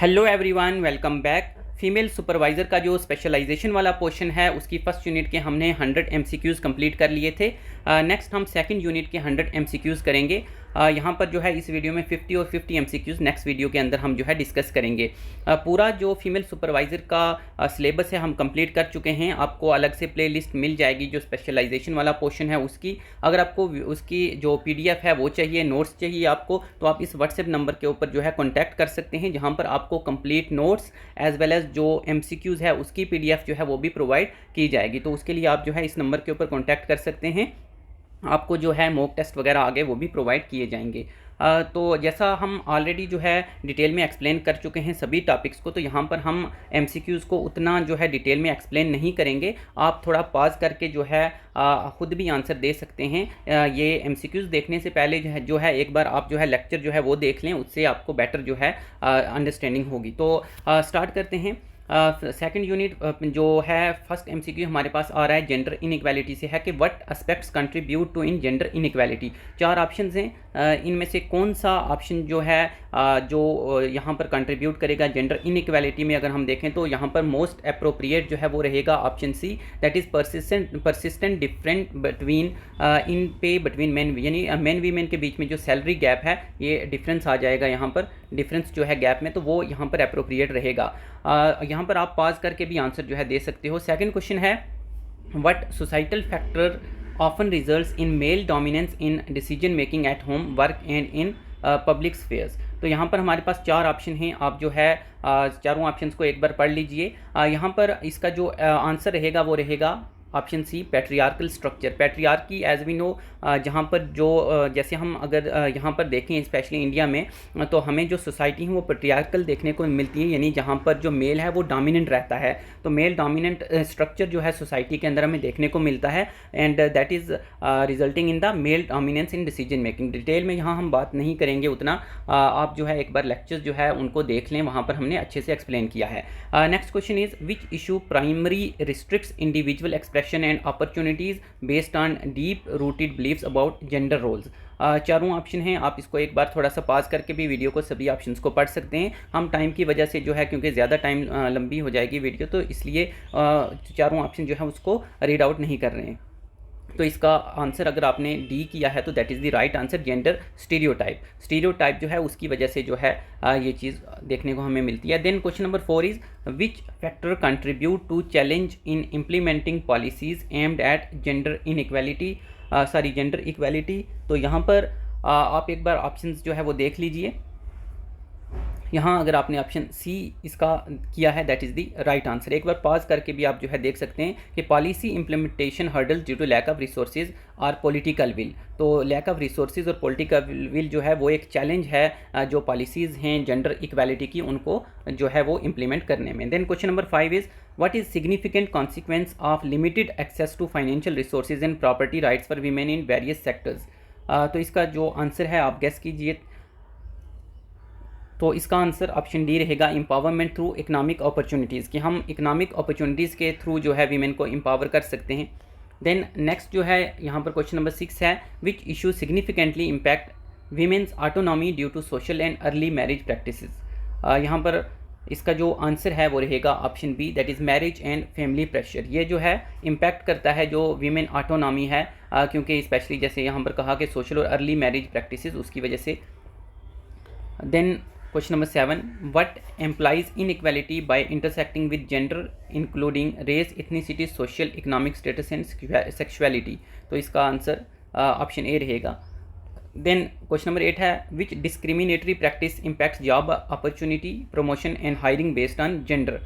Hello everyone, welcome back. Female supervisor का जो specialisation वाला पोर्शन है उसकी फर्स्ट यूनिट के हमने 100 एमसीक्यूज़ कंप्लीट कर लिए थे। नेक्स्ट हम सेकंड यूनिट के 100 एमसीक्यूज़ करेंगे। यहाँ पर जो है इस वीडियो में 50 और 50 एमसीक्यूज़ नेक्स्ट वीडियो के अंदर हम जो है डिस्कस करेंगे। पूरा जो फीमेल सुपरवाइज़र का सिलेबस है हम कंप्लीट कर चुके हैं। आपको अलग से प्ले लिस्ट मिल जाएगी जो स्पेशलाइजेशन वाला पोर्शन है उसकी। अगर आपको उसकी जो PDF है वो चाहिए, नोट्स चाहिए आपको, तो आप इस व्हाट्सएप नंबर के ऊपर जो है कॉन्टैक्ट कर सकते हैं, जहाँ पर आपको complete notes as well as जो MCQs है उसकी PDF जो है वो भी प्रोवाइड की जाएगी। तो उसके लिए आप जो है इस नंबर के ऊपर कॉन्टैक्ट कर सकते हैं। आपको जो है मॉक टेस्ट वगैरह आगे वो भी प्रोवाइड किए जाएंगे। तो जैसा हम ऑलरेडी जो है डिटेल में एक्सप्लेन कर चुके हैं सभी टॉपिक्स को, तो यहाँ पर हम MCQs को उतना जो है डिटेल में एक्सप्लेन नहीं करेंगे। आप थोड़ा पॉज करके जो है ख़ुद भी आंसर दे सकते हैं। ये MCQs देखने से पहले जो है एक बार आप जो है लेक्चर जो है वो देख लें, उससे आपको बेटर जो है अंडरस्टैंडिंग होगी। तो स्टार्ट करते हैं। सेकंड यूनिट जो है फर्स्ट MCQ हमारे पास आ रहा है जेंडर इनइक्वालिटी से है कि what aspects contribute to in gender inequality. 4 options हैं, इनमें से कौन सा ऑप्शन जो है जो यहाँ पर कंट्रीब्यूट करेगा जेंडर इनइक्वालिटी में। अगर हम देखें तो यहाँ पर मोस्ट अप्रोप्रिएट जो है वो रहेगा option C, that is persistent different between in pay between men, यानी मेन वीमेन के बीच में जो सैलरी गैप है ये डिफरेंस आ जाएगा यहाँ पर, डिफरेंस जो है गैप में, तो वो यहाँ पर अप्रोप्रिएट रहेगा। यहाँ पर आप पास करके भी आंसर जो है दे सकते हो। सेकंड क्वेश्चन है what societal factor often results in male dominance in decision making at home, work and in public spheres. तो यहाँ पर हमारे पास 4 ऑप्शन हैं, आप जो है चारों ऑप्शंस को एक बार पढ़ लीजिए। यहाँ पर इसका जो आंसर रहेगा वो रहेगा option C, patriarchal structure. Patriarchy as we know, जहाँ पर जो जैसे हम अगर यहाँ पर देखें स्पेशली इंडिया में, तो हमें जो सोसाइटी है वो पैट्रियार्कल देखने को मिलती है, यानी जहाँ पर जो मेल है वो डोमिनेंट रहता है। तो मेल डोमिनेंट स्ट्रक्चर जो है सोसाइटी के अंदर हमें देखने को मिलता है, and that is resulting in the male dominance in decision making. Detail में यहाँ हम बात नहीं करेंगे उतना, आप जो है एक बार लेक्चर्स जो है उनको देख लें, वहाँ पर हमने अच्छे से एक्सप्लेन किया है। Next question is which issue primary restricts individual expression and opportunities based on deep rooted beliefs about gender roles। चारों ऑप्शन हैं, आप इसको एक बार थोड़ा सा पास करके भी वीडियो को सभी ऑप्शंस को पढ़ सकते हैं। हम टाइम की वजह से जो है, क्योंकि ज़्यादा टाइम लंबी हो जाएगी वीडियो, तो इसलिए चारों ऑप्शन जो है उसको रीड आउट नहीं कर रहे हैं। तो इसका आंसर अगर आपने डी किया है तो that is the right answer, gender stereotype. Stereotype जो है उसकी वजह से जो है ये चीज़ देखने को हमें मिलती है। Then question number 4 is which factor contribute to challenge in implementing policies aimed at gender inequality, gender equality. तो यहाँ पर आप एक बार ऑप्शंस जो है वो देख लीजिए। यहाँ अगर आपने ऑप्शन सी इसका किया है that is the right answer. एक बार पॉज करके भी आप जो है देख सकते हैं कि policy implementation hurdles due to lack of resources और पॉलिटिकल विल। तो लैक ऑफ रिसोर्सेज और पॉलिटिकल विल जो है वो एक चैलेंज है जो पॉलिसीज़ हैं जेंडर इक्वालिटी की, उनको जो है वो इम्प्लीमेंट करने में। Then question number 5 is what is significant consequence of limited access to financial resources and property rights for women in various sectors. तो इसका जो आंसर है आप गेस कीजिए। तो इसका आंसर ऑप्शन डी रहेगा, एम्पावरमेंट थ्रू इकोनॉमिक अपॉर्चुनिटीज़, कि हम इकोनॉमिक अपॉर्चुनिटीज़ के थ्रू जो है वीमेन को एम्पावर कर सकते हैं। देन नेक्स्ट जो है यहाँ पर क्वेश्चन नंबर 6 है which issue significantly impact women's autonomy due to social and early marriage practices. यहाँ पर इसका जो आंसर है वो रहेगा option B, that is marriage and family pressure. ये जो है इम्पैक्ट करता है जो वीमेन ऑटोनॉमी है, क्योंकि स्पेशली जैसे यहाँ पर कहा कि सोशल और अर्ली मैरिज प्रैक्टिसेस, उसकी वजह से। Then question number 7 what amplifies inequality by intersecting with gender including race, ethnicity, social economic status and sexuality. तो इसका आंसर ऑप्शन ए रहेगा। देन क्वेश्चन नंबर 8 है which discriminatory practice impacts job opportunity, promotion and hiring based on gender.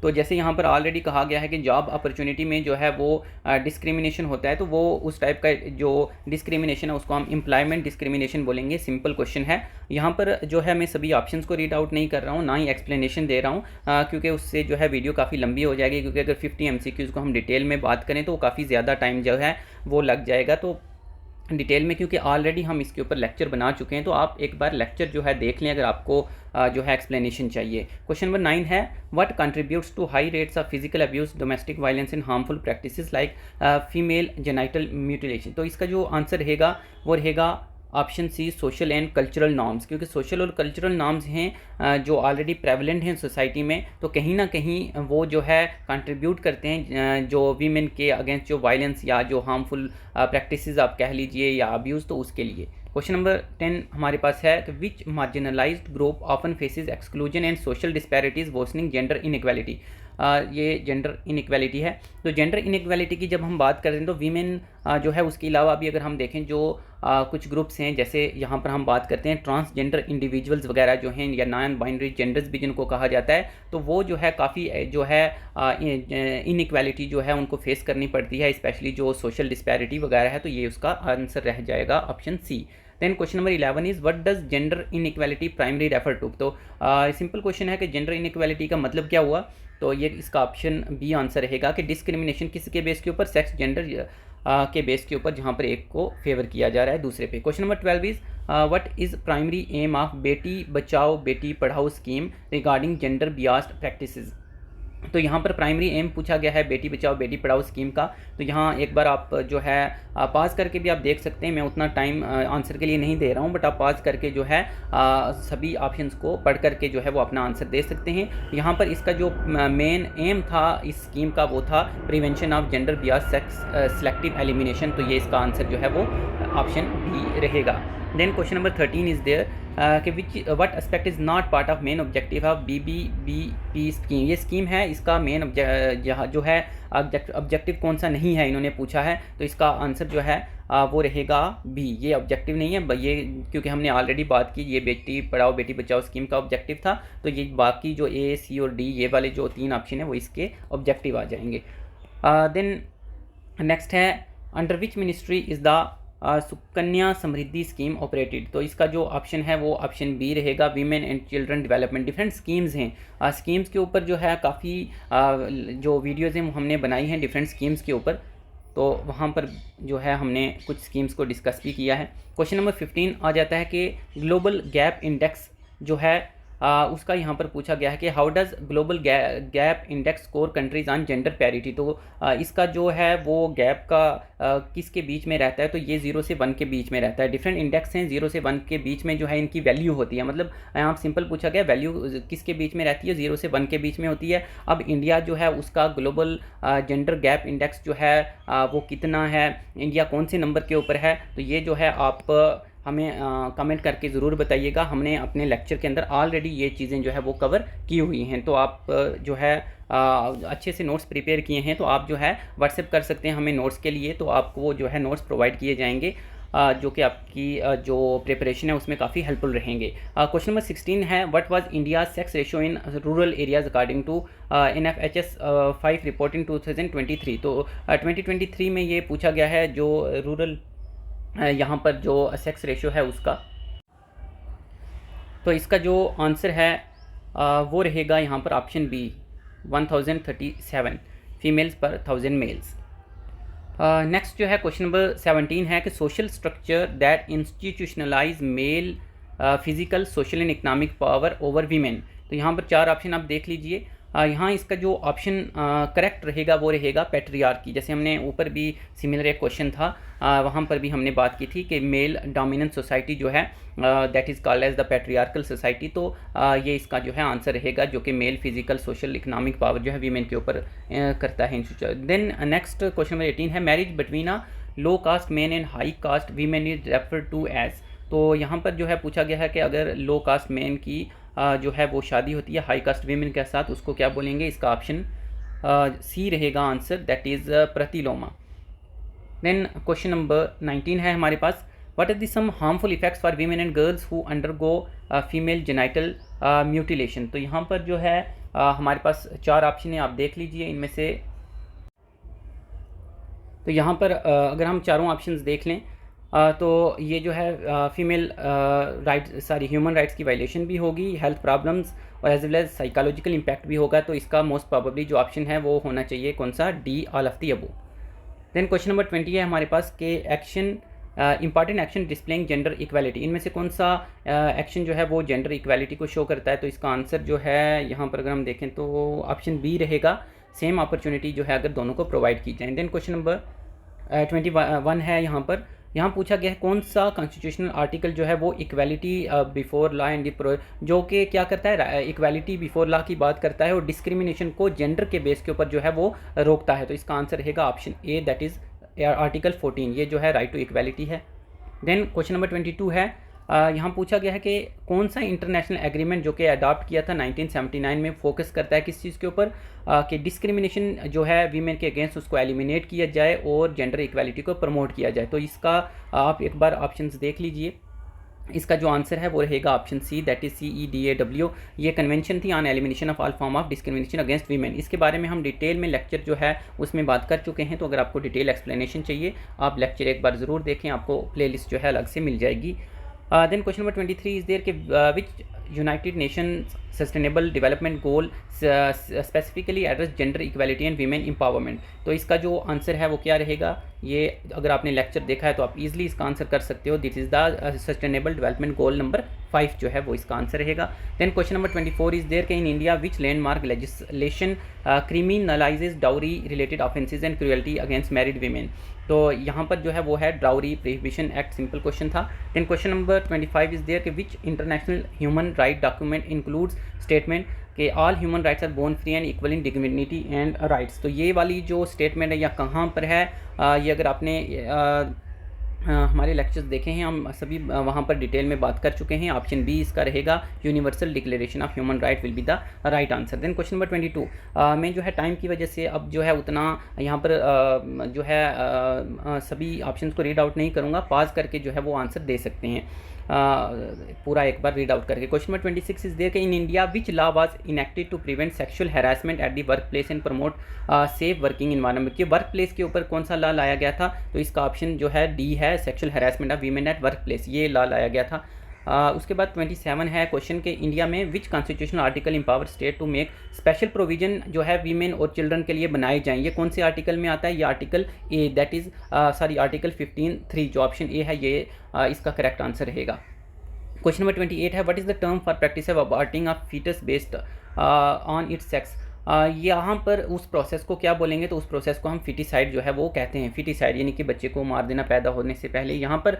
तो जैसे यहाँ पर already कहा गया है कि जॉब अपॉर्चुनिटी में जो है वो डिस्क्रिमिनेशन होता है, तो वो उस टाइप का जो डिस्क्रिमिनेशन है उसको हम एम्प्लॉयमेंट डिस्क्रिमिनेशन बोलेंगे। सिंपल क्वेश्चन है। यहाँ पर जो है मैं सभी ऑप्शंस को रीड आउट नहीं कर रहा हूँ, ना ही एक्सप्लेनेशन दे रहा हूँ, क्योंकि उससे जो है वीडियो काफ़ी लंबी हो जाएगी, क्योंकि अगर 50 MCQs को हम डिटेल में बात करें तो काफ़ी ज़्यादा टाइम जो है वो लग जाएगा। तो डिटेल में, क्योंकि ऑलरेडी हम इसके ऊपर लेक्चर बना चुके हैं, तो आप एक बार लेक्चर जो है देख लें अगर आपको जो है एक्सप्लेनेशन चाहिए। क्वेश्चन नंबर 9 है what contributes to high rates of physical abuse, domestic violence and harmful practices like female genital mutilation. तो इसका जो आंसर रहेगा वो रहेगा option C social and cultural norms, क्योंकि सोशल और कल्चरल नॉर्म्स हैं जो ऑलरेडी प्रेवलेंट हैं सोसाइटी में, तो कहीं ना कहीं वो जो है कंट्रीब्यूट करते हैं जो वीमेन के अगेंस्ट जो वायलेंस या जो हार्मफुल प्रैक्टिसेस आप कह लीजिए या अब्यूज़, तो उसके लिए। क्वेश्चन नंबर 10 हमारे पास है कि which marginalised group often faces exclusion and social disparities worsening gender inequality. ये जेंडर इनइक्वालिटी है। तो जेंडर इनइक्वालिटी की जब हम बात करते हैं तो वीमेन जो है उसके अलावा भी अगर हम देखें जो कुछ ग्रुप्स हैं, जैसे यहाँ पर हम बात करते हैं ट्रांसजेंडर इंडिविजुअल्स वगैरह जो हैं या नॉन बाइनरी जेंडर्स भी जिनको कहा जाता है, तो वो जो है काफ़ी जो है इनइक्वालिटी जो है उनको फेस करनी पड़ती है, स्पेशली जो सोशल डिस्पैरिटी वगैरह है। तो ये उसका आंसर रह जाएगा option C. Then question number 11 is what does gender inequality primary refer to. तो सिंपल क्वेश्चन है कि जेंडर इनइक्वालिटी का मतलब क्या हुआ, तो ये इसका ऑप्शन बी आंसर रहेगा कि डिस्क्रिमिनेशन किसके बेस के ऊपर, सेक्स जेंडर के बेस के ऊपर, जहाँ पर एक को फेवर किया जा रहा है दूसरे पे। Question number 12 is what is primary aim of Beti Bachao Beti Padhao scheme regarding gender बियास्ड practices. तो यहाँ पर प्राइमरी एम पूछा गया है बेटी बचाओ बेटी पढ़ाओ स्कीम का। तो यहाँ एक बार आप जो है पास करके भी आप देख सकते हैं, मैं उतना टाइम आंसर के लिए नहीं दे रहा हूँ, बट आप पास करके जो है सभी ऑप्शंस को पढ़ करके जो है वो अपना आंसर दे सकते हैं। यहाँ पर इसका जो मेन एम था इस स्कीम का वो था prevention of gender bias sex selective elimination. तो ये इसका आंसर जो है वो ऑप्शन बी रहेगा। Then question number 13 is there कि which what aspect is not part of main objective of BBBP scheme. ये स्कीम है, इसका मेन जो है ऑब्जेक्टिव कौन सा नहीं है इन्होंने पूछा है, तो इसका आंसर जो है वो रहेगा बी। ये ऑब्जेक्टिव नहीं है ये, क्योंकि हमने ऑलरेडी बात की ये बेटी पढ़ाओ बेटी बचाओ स्कीम का ऑब्जेक्टिव था। तो ये बाकी जो A, C और D ये वाले जो 3 ऑप्शन है वो इसके ऑब्जेक्टिव आ जाएंगे। देन नेक्स्ट है under which ministry is the Sukanya Samriddhi scheme operated. तो इसका जो ऑप्शन है वो ऑप्शन बी रहेगा, women and children development. Different schemes हैं, स्कीम्स के ऊपर जो है काफ़ी जो वीडियोज़ हैं हमने बनाई हैं डिफरेंट स्कीम्स के ऊपर, तो वहाँ पर जो है हमने कुछ स्कीम्स को डिस्कस भी किया है। क्वेश्चन नंबर 15 आ जाता है कि ग्लोबल गैप इंडेक्स जो है उसका यहाँ पर पूछा गया है कि how does global gap index score countries on gender parity. तो इसका जो है वो गैप का किसके बीच में रहता है, तो ये 0 से 1 के बीच में रहता है। डिफरेंट इंडेक्स हैं, 0 से 1 के बीच में जो है इनकी वैल्यू होती है, मतलब यहाँ सिंपल पूछा गया वैल्यू किसके बीच में रहती है, 0 से 1 के बीच में होती है। अब इंडिया जो है उसका ग्लोबल जेंडर गैप इंडेक्स जो है वो कितना है, इंडिया कौन से नंबर के ऊपर है, तो ये जो है आप हमें कमेंट करके ज़रूर बताइएगा। हमने अपने लेक्चर के अंदर ऑलरेडी ये चीज़ें जो है वो कवर की हुई हैं, तो आप जो है अच्छे से नोट्स प्रिपेयर किए हैं तो आप जो है व्हाट्सएप कर सकते हैं हमें नोट्स के लिए, तो आपको वो जो है नोट्स प्रोवाइड किए जाएंगे जो कि आपकी जो प्रिपरेशन है उसमें काफ़ी हेल्पफुल रहेंगे। क्वेश्चन नंबर 16 है what was India sex ratio in rural areas according to NFHS 5 report in 2023। तो 2023 में ये पूछा गया है जो रूरल यहाँ पर जो सेक्स रेशियो है उसका, तो इसका जो आंसर है वो रहेगा यहाँ पर ऑप्शन बी 1037 फीमेल्स पर 1000 मेल्स। नेक्स्ट जो है क्वेश्चन नंबर 17 है कि social structure that institutionalise male physical social and economic power over women. तो यहाँ पर 4 ऑप्शन आप देख लीजिए। यहाँ इसका जो ऑप्शन करेक्ट रहेगा वो रहेगा पैट्रियार्की। जैसे हमने ऊपर भी सिमिलर एक क्वेश्चन था वहाँ पर भी हमने बात की थी कि मेल डोमिनेंट सोसाइटी जो है that is called as the patriarchal society. तो ये इसका जो है आंसर रहेगा जो कि male physical social economic power जो है वीमेन के ऊपर करता है in future. Then next question number 18 है marriage between a low caste man and high caste women is refer to as. तो यहाँ पर जो है पूछा गया है कि अगर लो कास्ट मैन की जो है वो शादी होती है हाई कास्ट वीमेन के साथ, उसको क्या बोलेंगे, इसका ऑप्शन सी रहेगा आंसर, दैट इज़ प्रतिलोमा। देन क्वेश्चन नंबर 19 है हमारे पास what are the some harmful effects for women and girls who undergo female genital mutilation. तो यहाँ पर जो है हमारे पास 4 ऑप्शन है, आप देख लीजिए इनमें से। तो यहाँ पर अगर हम चारों ऑप्शंस देख लें तो ये जो है फीमेल ह्यूमन राइट्स की वायलेशन भी होगी, हेल्थ प्रॉब्लम्स और as well as psychological impact भी होगा। तो इसका मोस्ट प्रोबेबली जो ऑप्शन है वो होना चाहिए कौन सा, D, all of the above. Then question number 20 है हमारे पास के action important action displaying gender equality, इनमें से कौन सा एक्शन जो है वो जेंडर इक्वालिटी को शो करता है। तो इसका आंसर जो है यहाँ पर अगर हम देखें तो ऑप्शन बी रहेगा, सेम अपॉर्चुनिटी जो है अगर दोनों को प्रोवाइड की जाए। देन क्वेश्चन नंबर 21 है यहाँ पर यहाँ पूछा गया है कौन सा कॉन्स्टिट्यूशनल आर्टिकल जो है वो इक्वालिटी बिफोर लॉ एंड जो कि क्या करता है, इक्वालिटी बिफोर लॉ की बात करता है और डिस्क्रिमिनेशन को जेंडर के बेस के ऊपर जो है वो रोकता है। तो इसका आंसर रहेगा option A, that is article 14, ये जो है राइट टू इक्वालिटी है। देन क्वेश्चन नंबर 22 है, यहाँ पूछा गया है कि कौन सा इंटरनेशनल एग्रीमेंट जो कि अडॉप्ट किया था 1979 में फोकस करता है किस चीज़ के ऊपर, कि डिस्क्रिमिनेशन जो है वीमेन के अगेंस्ट उसको एलिमिनेट किया जाए और जेंडर इक्वालिटी को प्रमोट किया जाए। तो इसका आप एक बार ऑप्शंस देख लीजिए, इसका जो आंसर है वो रहेगा option C, that is CEDAW। ये कन्वेंशन थी on elimination of all form of discrimination against women. इसके बारे में हम डिटेल में लेक्चर जो है उसमें बात कर चुके हैं, तो अगर आपको डिटेल एक्सप्लेनेशन चाहिए आप लेक्चर एक बार ज़रूर देखें, आपको प्लेलिस्ट जो है अलग से मिल जाएगी। Then question number 23 is there कि which United Nations sustainable development goal specifically address gender equality and women empowerment. तो इसका जो आंसर है वो क्या रहेगा, ये अगर आपने लेक्चर देखा है तो आप इजीली इसका आंसर कर सकते हो। This is the sustainable development goal number 5 जो है वो इसका आंसर रहेगा। Then question number 24 is there कि in India which landmark legislation criminalises dowry related offences and cruelty against married women. तो यहाँ पर जो है वो है dowry prohibition act, simple question था। Then question number 25 is there कि which international human right document includes statement कि all human rights are born free and equal in dignity and rights. तो ये वाली जो स्टेटमेंट है या कहाँ पर है, ये अगर आपने हमारे लेक्चर्स देखे हैं हम सभी वहाँ पर डिटेल में बात कर चुके हैं। ऑप्शन बी इसका रहेगा, universal declaration of human right will be the right answer. Then question number 22 मैं जो है टाइम की वजह से अब जो है उतना यहाँ पर जो है सभी ऑप्शंस को रीड आउट नहीं करूँगा, पास करके जो है वो आंसर दे सकते हैं पूरा एक बार रीड आउट करके। क्वेश्चन नंबर 26 इज देयर कि in India which law was enacted to prevent sexual harassment at the work place and promote safe working environment. कि वर्क प्लेस के ऊपर कौन सा लॉ लाया गया था, तो इसका ऑप्शन जो है डी है, sexual harassment of women at work place, ये लॉ लाया गया था। उसके बाद 27 है क्वेश्चन के इंडिया में which constitutional article empower state to make special provision जो है वीमेन और चिल्ड्रन के लिए बनाए जाएं। ये कौन से आर्टिकल में आता है, ये article A, that is sorry article 15(3), जो ऑप्शन ए है ये इसका करेक्ट आंसर रहेगा। क्वेश्चन नंबर 28 है what is the term for practice of aborting of foetus based on its sex. यहाँ पर उस प्रोसेस को क्या बोलेंगे, तो उस प्रोसेस को हम फिटिसाइड जो है वो कहते हैं, फिटिसाइड यानी कि बच्चे को मार देना पैदा होने से पहले। यहाँ पर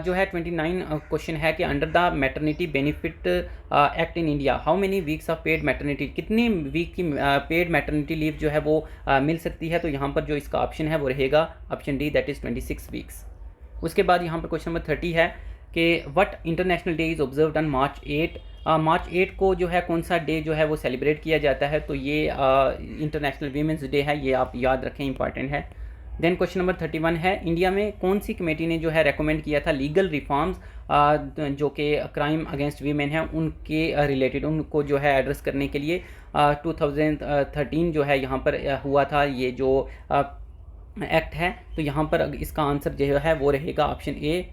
जो है 29 क्वेश्चन है कि under the maternity benefit act in India how many weeks of paid maternity, कितनी वीक की पेड मैटरनिटी लीव जो है वो मिल सकती है। तो यहाँ पर जो इसका ऑप्शन है वो रहेगा option D, that is 26 weeks. उसके बाद यहाँ पर क्वेश्चन नंबर 30 है कि what international day is observed on March 8। मार्च 8 को जो है कौन सा डे जो है वो सेलिब्रेट किया जाता है, तो ये इंटरनेशनल वीमेंस डे है, ये आप याद रखें, इंपॉर्टेंट है। देन क्वेश्चन नंबर 31 है इंडिया में कौन सी कमेटी ने जो है रेकमेंड किया था लीगल रिफॉर्म्स जो कि क्राइम अगेंस्ट वीमेन है उनके रिलेटेड, उनको जो है एड्रेस करने के लिए 2013 जो है यहाँ पर हुआ था ये जो एक्ट है। तो यहाँ पर इसका आंसर जो है वो रहेगा ऑप्शन ए।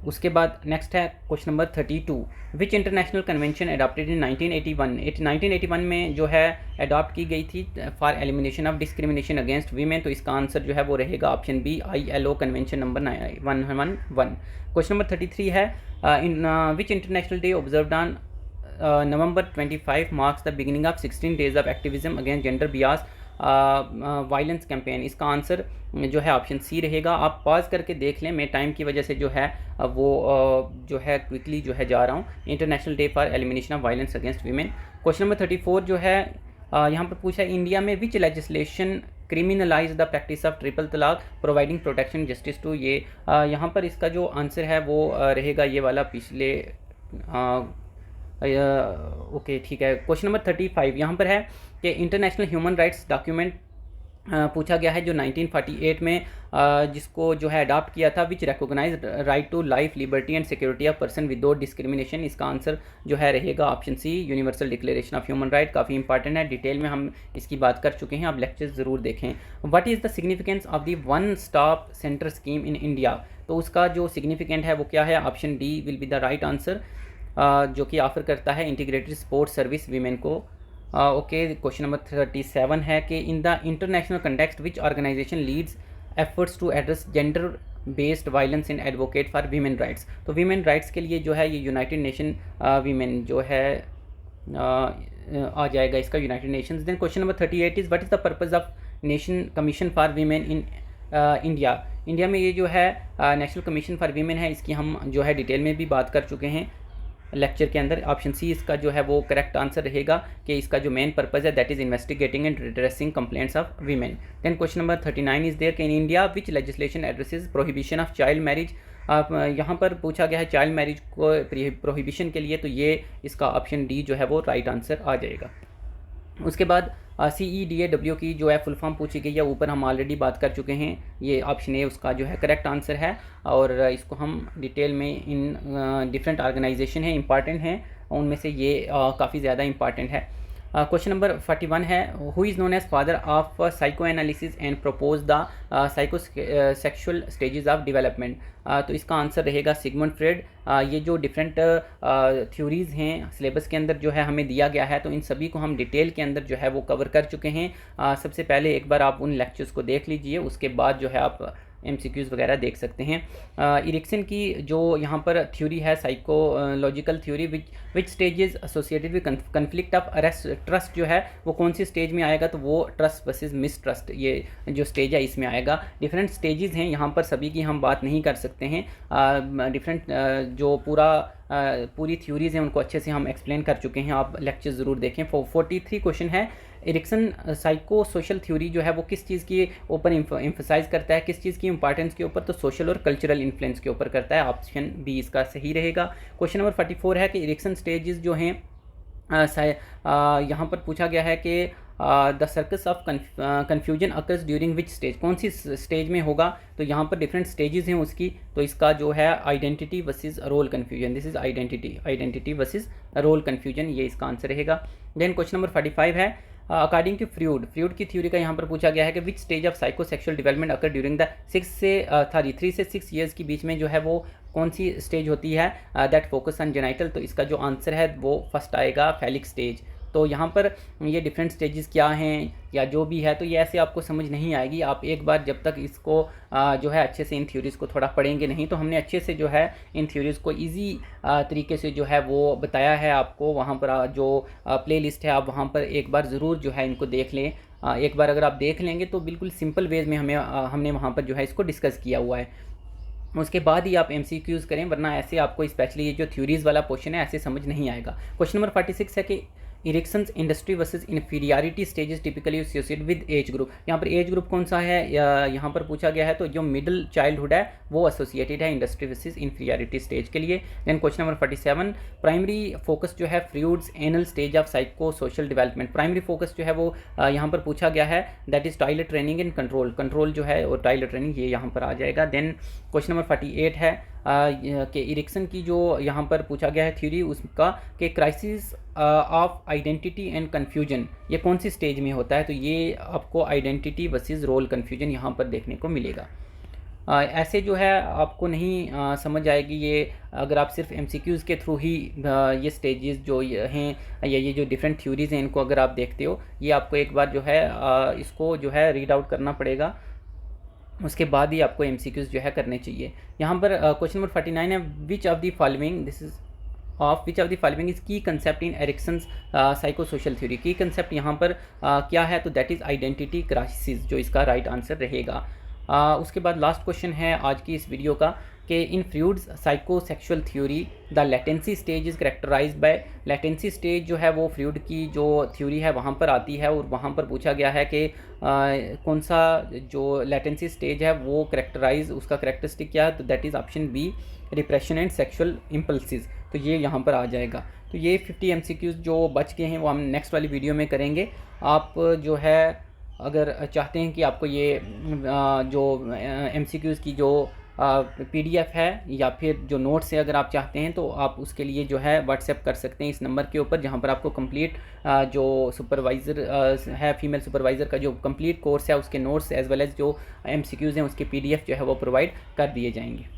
उसके बाद नेक्स्ट है question number 32 which international convention adopted in 1981। 1981 में जो है अडॉप्ट की गई थी for elimination of discrimination against women. तो इसका आंसर जो है वो रहेगा option B, ILO convention number 111। Question number 33 है in which international day observed on November 25 marks the beginning of 16 days of activism against gender bias violence campaign. इसका answer जो है ऑप्शन सी रहेगा। आप पॉज करके देख लें, मैं टाइम की वजह से जो है वो जो है क्विकली जो है जा रहा हूँ। International day for elimination of violence against women. Question number 34 जो है यहाँ पर पूछा है इंडिया में which legislation criminalise the practice of triple talaq providing protection justice to. ये यहाँ पर इसका जो आंसर है वो रहेगा ये वाला पिछले ओके ठीक है। क्वेश्चन नंबर 35 यहाँ पर है कि इंटरनेशनल ह्यूमन राइट्स डॉक्यूमेंट पूछा गया है जो 1948 में जिसको जो है अडॉप्ट किया था which recognise right to life liberty and security of person without discrimination. इसका आंसर जो है रहेगा option C, universal declaration of human right. काफ़ी इंपॉर्टेंट है, डिटेल में हम इसकी बात कर चुके हैं, आप लेक्चर्स ज़रूर देखें। What is the significance of the one stop centre scheme in India. तो उसका जो सिग्निफिकेंट है वो क्या है, option D will be the right answer, जो कि ऑफर करता है इंटीग्रेटेड स्पोर्ट्स सर्विस वीमेन को। ओके क्वेश्चन नंबर 37 है कि in the international context which organisation leads efforts to address gender based violence and advocate for women rights. तो women rights के लिए जो है ये यूनाइटेड नेशन वीमेन जो है आ जाएगा इसका United Nations. Then question number 38 is what is the purpose of nation commission for women in India. India में ये जो है नेशनल कमीशन फॉर वीमेन है, इसकी हम जो है डिटेल में भी बात कर चुके हैं लेक्चर के अंदर। ऑप्शन सी इसका जो है वो करेक्ट आंसर रहेगा कि इसका जो मेन पर्पस है that is investigating and redressing complaints of women. Then question number 39 is there कि in India which legislation addresses prohibition of child marriage. आप यहाँ पर पूछा गया है चाइल्ड मैरिज को प्रोहिबिशन के लिए, तो ये इसका ऑप्शन डी जो है वो राइट आंसर आ जाएगा। उसके बाद CEDAW की जो है फुल फॉर्म पूछी गई है, ऊपर हम ऑलरेडी बात कर चुके हैं, ये ऑप्शन ए उसका जो है करेक्ट आंसर है। और इसको हम डिटेल में इन डिफरेंट ऑर्गेनाइजेशन है इंपॉर्टेंट हैं, उनमें से ये काफ़ी ज़्यादा इंपॉर्टेंट है। क्वेश्चन नंबर 41 है who is known as father of psycho analysis and propose the psycho sexual stages of development. तो इसका आंसर रहेगा सिगमंड फ्रेड। ये जो डिफरेंट थ्योरीज़ हैं सिलेबस के अंदर जो है हमें दिया गया है, तो इन सभी को हम डिटेल के अंदर जो है वो कवर कर चुके हैं। सबसे पहले एक बार आप उन लेक्चर्स को देख लीजिए, उसके बाद जो है आप MCQs वगैरह देख सकते हैं। इरिक्सन की जो यहाँ पर थ्योरी है psychological theory which stages associated with conflict of arrest trust, जो है वो कौन सी स्टेज में आएगा, तो वो ट्रस्ट वर्सेस मिसट्रस्ट ये जो स्टेज है इसमें आएगा। डिफरेंट स्टेजेस हैं, यहाँ पर सभी की हम बात नहीं कर सकते हैं। डिफरेंट जो पूरी थ्योरीज़ हैं उनको अच्छे से हम एक्सप्लेन कर चुके हैं, आप लेक्चर ज़रूर देखें। 43 क्वेश्चन है इरिक्सन साइको सोशल थ्योरी जो है वो किस चीज़ के ऊपर एम्फसाइज करता है, किस चीज़ की इंपॉर्टेंस के ऊपर, तो सोशल और कल्चरल इन्फ्लुएंस के ऊपर करता है। ऑप्शन बी इसका सही रहेगा। क्वेश्चन नंबर 44 है कि इरिक्सन स्टेजेस जो हैं यहाँ पर पूछा गया है कि the circus of confusion occurs during which stage, कौन सी स्टेज में होगा, तो यहाँ पर डिफरेंट स्टेजेस हैं उसकी, तो इसका जो है identity versus role confusion, this is identity versus role confusion, ये इसका आंसर रहेगा। देन क्वेश्चन नंबर 45 है अकॉर्डिंग टू फ्रूड की थ्योरी का यहाँ पर पूछा गया है कि which stage of psychosexual development occur during the 3 से 6 ईयर्स के बीच में जो है वो कौन सी स्टेज होती है दैट फोकस ऑन जेनाइटल, तो इसका जो आंसर है वो फर्स्ट आएगा फैलिक स्टेज। तो यहाँ पर ये डिफरेंट स्टेजेस क्या हैं या जो भी है, तो ये ऐसे आपको समझ नहीं आएगी। आप एक बार जब तक इसको जो है अच्छे से इन थ्योरीज़ को थोड़ा पढ़ेंगे नहीं, तो हमने अच्छे से जो है इन थ्योरीज़ को इजी तरीके से जो है वो बताया है आपको। वहाँ पर जो प्ले लिस्ट है आप वहाँ पर एक बार ज़रूर जो है इनको देख लें। एक बार अगर आप देख लेंगे तो बिल्कुल सिंपल वेज में हमने वहाँ पर जो है इसको डिस्कस किया हुआ है। उसके बाद ही आप MCQs करें, वरना ऐसे आपको स्पेशली ये जो थ्योरीज़ वाला क्वेश्चन है ऐसे समझ नहीं आएगा। क्वेश्चन नंबर 46 है कि erections industry versus inferiority stages typically associated with age group. यहाँ पर एज ग्रुप कौन सा है यहाँ पर पूछा गया है, तो जो मिडिल चाइल्डहुड है वो एसोसिएटेड है इंडस्ट्री वर्सेस इन्फीरियरिटी स्टेज के लिए। Then question number 47 primary focus जो है Freud's anal stage of psycho social development, primary focus जो है वो यहाँ पर पूछा गया है that is toilet training and control जो है और टॉयलेट ट्रेनिंग ये यहाँ पर आ जाएगा। देन क्वेश्चन नंबर 48 है कि इरिक्सन की जो यहाँ पर पूछा गया है थ्योरी उसका कि crisis of identity and confusion ये कौन सी स्टेज में होता है, तो ये आपको आइडेंटिटी वर्सेस रोल कन्फ्यूजन यहाँ पर देखने को मिलेगा। ऐसे जो है आपको नहीं समझ आएगी ये अगर आप सिर्फ MCQs के थ्रू ही ये स्टेजेस जो हैं या ये जो डिफरेंट थ्योरीज़ हैं इनको अगर आप देखते हो, ये आपको एक बार जो है इसको जो है रीड आउट करना पड़ेगा, उसके बाद ही आपको MCQs जो है करने चाहिए। यहाँ पर क्वेश्चन नंबर 49 है which of the following which of the following is key concept in Erikson's psycho social theory. Key concept यहाँ पर क्या है, तो दैट इज़ आइडेंटिटी क्राइसिस, जो इसका राइट आंसर रहेगा। उसके बाद लास्ट क्वेश्चन है आज की इस वीडियो का कि in Freud's psychosexual theory the latency stage is characterised by, latency stage जो है वो फ्रूड की जो थ्योरी है वहाँ पर आती है और वहाँ पर पूछा गया है कि कौन सा जो लेटेंसी स्टेज है वो करेक्टराइज उसका करेक्टरिस्टिक क्या है, तो that is option B repression and sexual impulses, तो ये यहाँ पर आ जाएगा। तो ये 50 MCQs जो बच गए हैं वो हम नेक्स्ट वाली वीडियो में करेंगे। आप जो है अगर चाहते हैं कि आपको ये जो MCQs की जो PDF है या फिर जो नोट्स है अगर आप चाहते हैं तो आप उसके लिए जो है व्हाट्सएप कर सकते हैं इस नंबर के ऊपर, जहां पर आपको कंप्लीट जो सुपरवाइज़र है फीमेल सुपरवाइज़र का जो कंप्लीट कोर्स है उसके नोट्स एज वेल एज जो MCQs हैं उसके PDF जो है वो प्रोवाइड कर दिए जाएंगे।